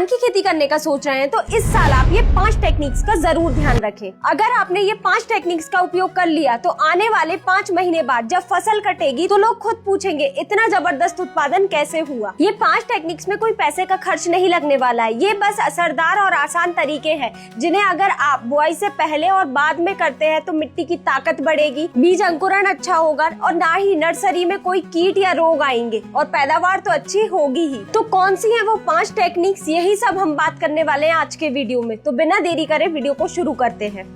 धान की खेती करने का सोच रहे हैं तो इस साल आप ये 5 टेक्निक्स का जरूर ध्यान रखें। अगर आपने ये 5 टेक्निक्स का उपयोग कर लिया तो आने वाले 5 महीने बाद जब फसल कटेगी तो लोग खुद पूछेंगे इतना जबरदस्त उत्पादन कैसे हुआ। ये 5 टेक्निक्स में कोई पैसे का खर्च नहीं लगने वाला है, ये बस असरदार और आसान तरीके हैं जिन्हें अगर आप बुआई से पहले और बाद में करते हैं तो मिट्टी की ताकत बढ़ेगी, बीज अंकुरण अच्छा होगा और ना ही नर्सरी में कोई कीट या रोग आएंगे और पैदावार तो अच्छी होगी ही। तो कौन सी है वो 5 टेक्निक्स, यही सब हम बात करने वाले हैं आज के वीडियो में। तो बिना देरी करे वीडियो को शुरू करते हैं।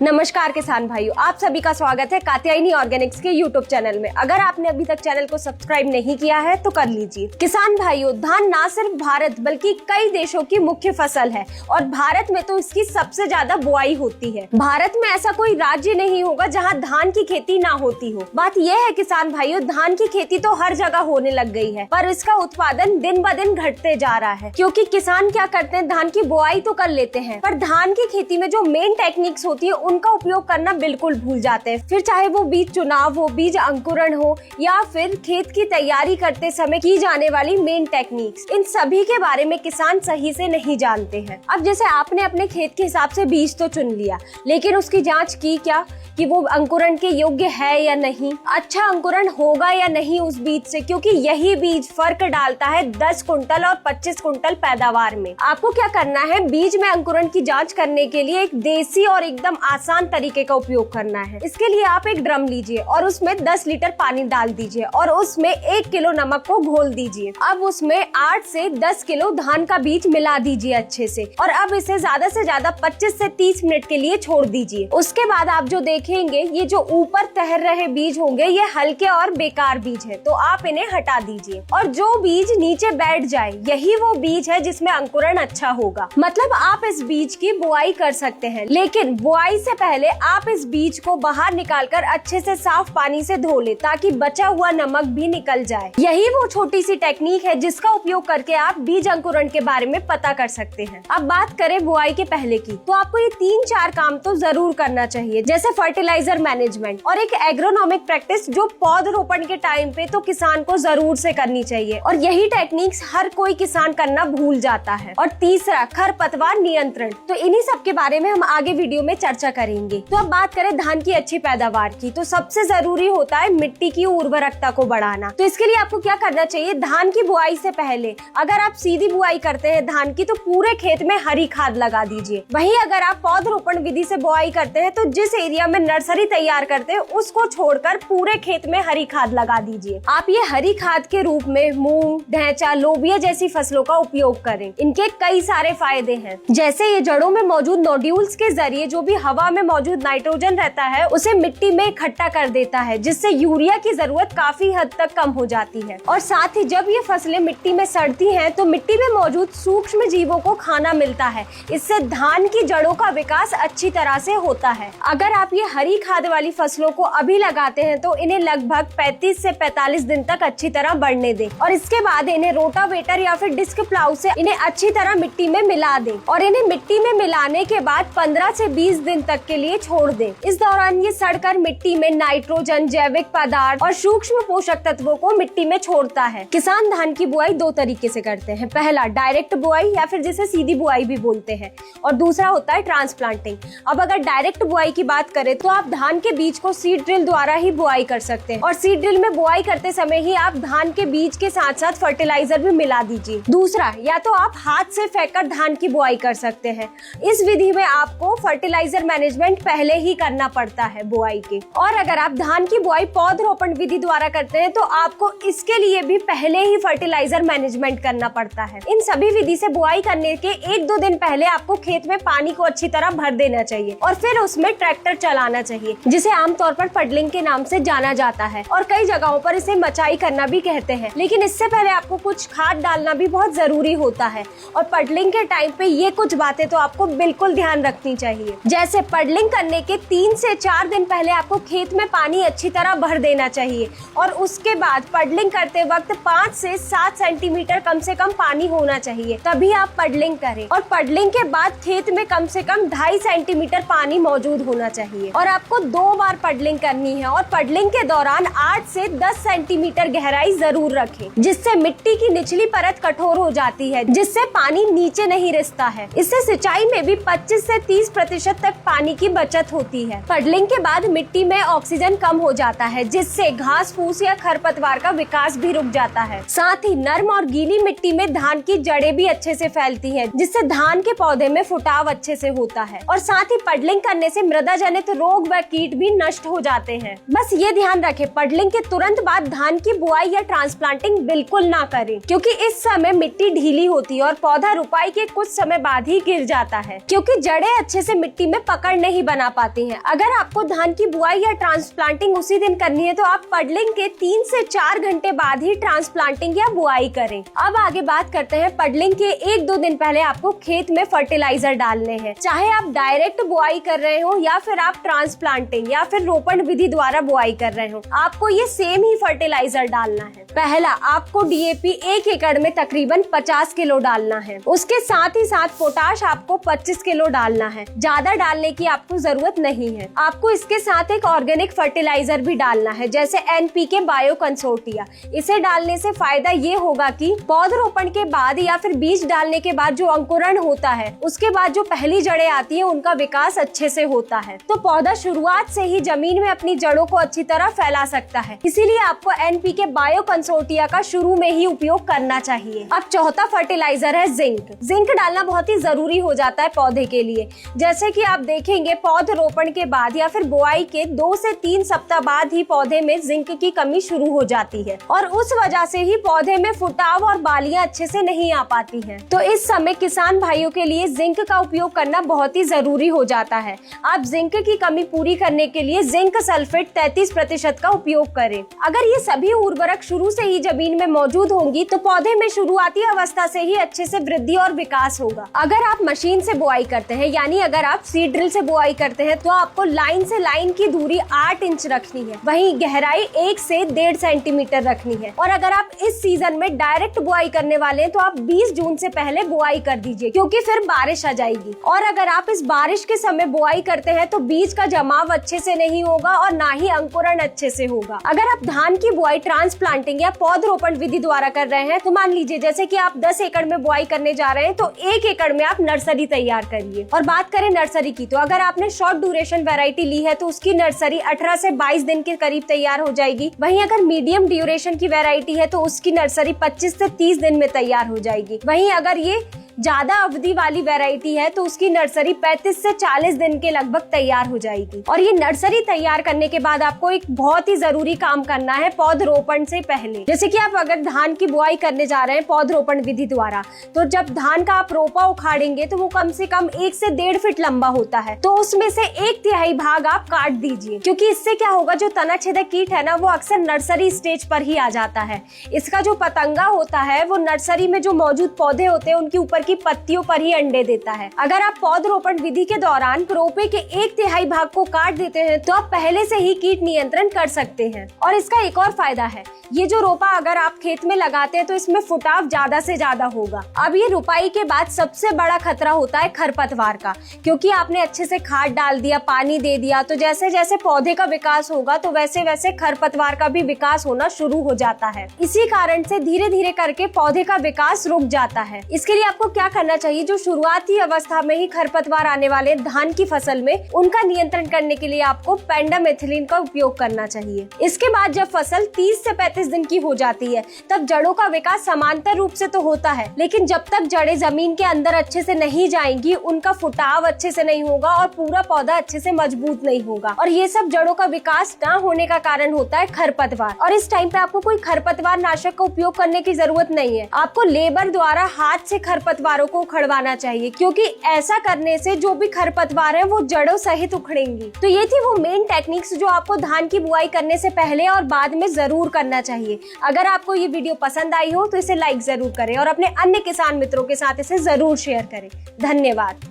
नमस्कार किसान भाइयों, आप सभी का स्वागत है कात्यायनी ऑर्गेनिक्स के यूट्यूब चैनल में। अगर आपने अभी तक चैनल को सब्सक्राइब नहीं किया है तो कर लीजिए। किसान भाइयों, धान ना सिर्फ भारत बल्कि कई देशों की मुख्य फसल है और भारत में तो इसकी सबसे ज्यादा बुआई होती है। भारत में ऐसा कोई राज्य नहीं होगा जहाँ धान की खेती ना होती हो। बात यह है किसान भाइयों, धान की खेती तो हर जगह होने लग गई है पर इसका उत्पादन दिन ब दिन घटते जा रहा है, क्योंकि किसान क्या करते हैं, धान की बुआई तो कर लेते हैं पर धान की खेती में जो मेन टेक्निक्स होती है उनका उपयोग करना बिल्कुल भूल जाते हैं। फिर चाहे वो बीज चुनाव हो, बीज अंकुरण हो या फिर खेत की तैयारी करते समय की जाने वाली मेन टेक्निक्स, इन सभी के बारे में किसान सही से नहीं जानते हैं। अब जैसे आपने अपने खेत के हिसाब से बीज तो चुन लिया, लेकिन उसकी जांच की क्या कि वो अंकुरण के योग्य है या नहीं, अच्छा अंकुरण होगा या नहीं उस बीज से, क्योंकि यही बीज फर्क डालता है 10 कुंटल और 25 कुंटल पैदावार में। आपको क्या करना है, बीज में अंकुरण की जांच करने के लिए एक देसी और एकदम आसान तरीके का उपयोग करना है। इसके लिए आप एक ड्रम लीजिए और उसमें 10 लीटर पानी डाल दीजिए और उसमें 1 किलो नमक को घोल दीजिए। अब उसमें 8 से 10 किलो धान का बीज मिला दीजिए अच्छे से और अब इसे ज्यादा से ज्यादा 25 से 30 मिनट के लिए छोड़ दीजिए। उसके बाद आप जो देखेंगे ये जो ऊपर तैर रहे बीज होंगे ये हल्के और बेकार बीज है, तो आप इन्हें हटा दीजिए और जो बीज नीचे बैठ जाए यही वो बीज है जिसमें अंकुरण अच्छा होगा। मतलब आप इस बीज की बुआई कर सकते हैं, लेकिन बुआई से पहले आप इस बीज को बाहर निकालकर अच्छे से साफ पानी से धो ले ताकि बचा हुआ नमक भी निकल जाए। यही वो छोटी सी टेक्निक है जिसका उपयोग करके आप बीज अंकुरण के बारे में पता कर सकते हैं। अब बात करें बुआई के पहले की, तो आपको ये 3-4 काम तो जरूर करना चाहिए, जैसे फर्टिलाइजर मैनेजमेंट और एक एग्रोनॉमिक प्रैक्टिस जो पौधरोपण के टाइम पे तो किसान को जरूर से करनी चाहिए और यही टेक्निक्स हर कोई किसान करना भूल जाता है। और तीसरा, खरपतवार नियंत्रण। तो इन्हीं सब के बारे में हम आगे वीडियो में चर्चा करेंगे। तो अब बात करें धान की अच्छी पैदावार की, तो सबसे जरूरी होता है मिट्टी की उर्वरकता को बढ़ाना। तो इसके लिए आपको क्या करना चाहिए, धान की बुआई से पहले अगर आप सीधी बुआई करते हैं धान की तो पूरे खेत में हरी खाद लगा दीजिए। वहीं अगर आप पौधरोपण विधि से बुआई करते हैं तो जिस एरिया में नर्सरी तैयार करते हैं उसको छोड़कर पूरे खेत में हरी खाद लगा दीजिए। आप ये हरी खाद के रूप में मूंग, ढैंचा, लोबिया जैसी फसलों का उपयोग करें। इनके कई सारे फायदे हैं, जैसे ये जड़ों में मौजूद नोड्यूल्स के जरिए जो भी हवा में मौजूद नाइट्रोजन रहता है उसे मिट्टी में इकट्ठा कर देता है, जिससे यूरिया की जरूरत काफी हद तक कम हो जाती है। और साथ ही जब ये फसलें मिट्टी में सड़ती हैं तो मिट्टी में मौजूद सूक्ष्म जीवों को खाना मिलता है, इससे धान की जड़ों का विकास अच्छी तरह से होता है। अगर आप ये हरी खाद वाली फसलों को अभी लगाते हैं तो इन्हें लगभग 35 से 45 दिन तक अच्छी तरह बढ़ने दें और इसके बाद इन्हें रोटावेटर या फिर डिस्क प्लाऊ से इन्हें अच्छी तरह मिट्टी में मिला दें और इन्हें मिट्टी में मिलाने के बाद 15 से 20 दिन तक के लिए छोड़ दें। इस दौरान ये सड़कर मिट्टी में नाइट्रोजन, जैविक पदार्थ और सूक्ष्म पोषक तत्वों को मिट्टी में छोड़ता है। किसान धान की बुआई 2 तरीके से करते हैं, पहला डायरेक्ट बुआई या फिर जिसे सीधी बुआई भी बोलते हैं और दूसरा होता है ट्रांसप्लांटिंग। अब अगर डायरेक्ट बुआई की बात करें तो आप धान के बीज को सीड ड्रिल द्वारा ही बुआई कर सकते हैं और सीड ड्रिल में बुआई करते समय ही आप धान के बीज के साथ साथ फर्टिलाइजर भी मिला दीजिए। दूसरा, या तो आप हाथ से फेंककर धान की बुआई कर सकते हैं। इस विधि में आपको फर्टिलाइजर मैनेजमेंट पहले ही करना पड़ता है बुआई के। और अगर आप धान की बुआई पौधरोपण विधि द्वारा करते हैं तो आपको इसके लिए भी पहले ही फर्टिलाइजर मैनेजमेंट करना पड़ता है। इन सभी विधि से बुआई करने के 1-2 दिन पहले आपको खेत में पानी को अच्छी तरह भर देना चाहिए और फिर उसमें ट्रैक्टर चलाना चाहिए, जिसे आमतौर पर पडलिंग के नाम से जाना जाता है और कई जगहों पर इसे मचाई करना भी कहते हैं। लेकिन इससे पहले आपको कुछ खाद डालना भी बहुत जरूरी होता है और पडलिंग के टाइम पे ये कुछ बातें तो आपको बिल्कुल ध्यान रखनी चाहिए, जैसे पडलिंग करने के 3 से 4 दिन पहले आपको खेत में पानी अच्छी तरह भर देना चाहिए और उसके बाद पडलिंग करते वक्त 5 से 7 सेंटीमीटर कम से कम पानी होना चाहिए, तभी आप पडलिंग करें। और पडलिंग के बाद खेत में कम से कम 2.5 सेंटीमीटर पानी मौजूद होना चाहिए और आपको 2 बार पडलिंग करनी है। और पडलिंग के दौरान 8 से 10 सेंटीमीटर गहराई जरूर रखें, जिससे मिट्टी की निचली परत कठोर हो जाती है, जिससे पानी नीचे नहीं रिसता है। इससे सिंचाई में भी 25 से 30% तक पानी की बचत होती है। पडलिंग के बाद मिट्टी में ऑक्सीजन कम हो जाता है, जिससे घास फूस या खरपतवार का विकास भी रुक जाता है। साथ ही नर्म और गीली मिट्टी में धान की जड़ें भी अच्छे से फैलती हैं, जिससे धान के पौधे में फुटाव अच्छे से होता है। और साथ ही पडलिंग करने से मृदा जनित रोग व कीट भी नष्ट हो जाते हैं। बस ये ध्यान रखें, पडलिंग के तुरंत बाद धान की बुआई या ट्रांसप्लांटिंग बिल्कुल ना करें, क्योंकि इस समय मिट्टी ढीली होती है और पौधा रुपाई के कुछ समय बाद ही गिर जाता है, क्योंकि जड़ें अच्छे से मिट्टी में पकड़ नहीं बना पाती हैं। अगर आपको धान की बुआई या ट्रांसप्लांटिंग उसी दिन करनी है तो आप पडलिंग के 3 से 4 घंटे बाद ही ट्रांसप्लांटिंग या बुआई करें। अब आगे बात करते हैं, पडलिंग के 1-2 दिन पहले आपको खेत में फर्टिलाइजर डालने हैं। चाहे आप डायरेक्ट बुआई कर रहे हो या फिर आप ट्रांसप्लांटिंग या फिर रोपण विधि द्वारा बुआई कर रहे हो, आपको ये सेम ही फर्टिलाइजर डालना है। पहला, आपको डीएपी 1 एकड़ में तकरीबन 50 किलो डालना है। उसके साथ ही साथ पोटाश आपको 25 किलो डालना है। ज्यादा डालने की आपको जरूरत नहीं है। आपको इसके साथ एक ऑर्गेनिक फर्टिलाइजर भी डालना है, जैसे एनपीके बायो कंसोर्टिया। इसे डालने से फायदा ये होगा कि पौधरोपण के बाद या फिर बीज डालने के बाद जो अंकुरण होता है, उसके बाद जो पहली जड़ें आती है, उनका विकास अच्छे से होता है, तो पौधा शुरुआत से ही जमीन में अपनी जड़ों को अच्छी तरह फैला सकता है। इसीलिए आपको एनपीके बायो कंसोर्टिया का शुरू में ही उपयोग करना चाहिए। अब चौथा फर्टिलाइजर है जिंक। जिंक डालना बहुत ही जरूरी हो जाता है पौधे के लिए। जैसे कि आप देखेंगे, पौधरोपण के बाद या फिर बुआई के 2 से 3 सप्ताह बाद ही पौधे में जिंक की कमी शुरू हो जाती है और उस वजह से ही पौधे में फुटाव और बालियां अच्छे से नहीं आ पाती हैं। तो इस समय किसान भाइयों के लिए जिंक का उपयोग करना बहुत ही जरूरी हो जाता है। आप जिंक की कमी पूरी करने के लिए जिंक सल्फेट 33% का उपयोग करें। अगर ये सभी उर्वरक शुरू से ही जमीन में मौजूद होंगी तो पौधे में शुरुआती अवस्था से ही अच्छे से वृद्धि और विकास होगा। अगर आप मशीन से बुआई करते हैं, यानी अगर आप सीड ड्रिल से बुआई करते हैं, तो आपको लाइन से लाइन की दूरी 8 इंच रखनी है, वहीं गहराई 1 से 1.5 सेंटीमीटर रखनी है। और अगर आप इस सीजन में डायरेक्ट बुआई करने वाले हैं तो आप 20 जून से पहले बुआई कर दीजिए, क्योंकि फिर बारिश आ जाएगी। और अगर आप इस बारिश के समय बुआई करते हैं तो बीज का जमाव अच्छे से नहीं होगा और ना ही अंकुरण अच्छे से होगा। अगर आप धान की बुआई ट्रांसप्लांटिंग या पौधरोपण विधि द्वारा कर रहे हैं, तो मान लीजिए जैसे कि आप 10 एकड़ में बुआई करने जा रहे हैं, तो 1 एकड़ में आप नर्सरी तैयार करिए। और बात करें नर्सरी की, तो अगर आपने शॉर्ट ड्यूरेशन वैरायटी ली है तो उसकी नर्सरी 18 से 22 दिन के करीब तैयार हो जाएगी। वहीं अगर मीडियम ड्यूरेशन की वैरायटी है तो उसकी नर्सरी 25 से 30 दिन में तैयार हो जाएगी। वहीं अगर ये ज्यादा अवधि वाली वैरायटी है तो उसकी नर्सरी 35 से 40 दिन के लगभग तैयार हो जाएगी। और ये नर्सरी तैयार करने के बाद आपको एक बहुत ही जरूरी काम करना है पौधरोपण से पहले। जैसे कि आप अगर धान की बुआई करने जा रहे हैं पौधरोपण विधि द्वारा, तो जब धान का आप रोपा उखाड़ेंगे तो वो कम से कम 1 से 1.5 फीट लंबा होता है, तो उसमें से 1/3 भाग आप काट दीजिए, क्योंकि इससे क्या होगा, जो तना छेदक कीट है ना, वो अक्सर नर्सरी स्टेज पर ही आ जाता है। इसका जो पतंगा होता है वो नर्सरी में जो मौजूद पौधे होते हैं उनके ऊपर की पत्तियों पर ही अंडे देता है। अगर आप पौधरोपण विधि के दौरान रोपे के 1/3 भाग को काट देते हैं तो आप पहले से ही कीट नियंत्रण कर सकते हैं। और इसका एक और फायदा है, ये जो रोपा अगर आप खेत में लगाते हैं तो इसमें फुटाव ज्यादा से ज्यादा होगा। अब ये रुपाई के बाद सबसे बड़ा खतरा होता है खरपतवार का, क्योंकि आपने अच्छे से खाद डाल दिया, पानी दे दिया, तो जैसे जैसे पौधे का विकास होगा तो वैसे वैसे खरपतवार का भी विकास होना शुरू हो जाता है। इसी कारण से धीरे धीरे करके पौधे का विकास रुक जाता है। इसके लिए आपको क्या करना चाहिए, जो शुरुआती अवस्था में ही खरपतवार आने वाले धान की फसल में, उनका नियंत्रण करने के लिए आपको पेंडामेथिलीन का उपयोग करना चाहिए। इसके बाद जब फसल 30 से 35 दिन की हो जाती है तब जड़ों का विकास समांतर रूप से तो होता है, लेकिन जब तक जड़ें जमीन के अंदर अच्छे से नहीं जाएंगी, उनका फुटाव अच्छे से नहीं होगा और पूरा पौधा अच्छे से मजबूत नहीं होगा। और ये सब जड़ों का विकास न होने का कारण होता है खरपतवार। और इस टाइम पे आपको कोई खरपतवार नाशक का उपयोग करने की जरूरत नहीं है, आपको लेबर द्वारा हाथ से खरपतवारों को उखड़वाना चाहिए, क्योंकि ऐसा करने से जो भी खरपतवार है वो जड़ों सहित उखड़ेंगी। तो ये थी वो मेन टेक्निक्स जो आपको धान की बुआई करने से पहले और बाद में जरूर करना चाहिए। अगर आपको ये वीडियो पसंद आई हो तो इसे लाइक जरूर करें और अपने अन्य किसान मित्रों के साथ इसे जरूर शेयर करें। धन्यवाद।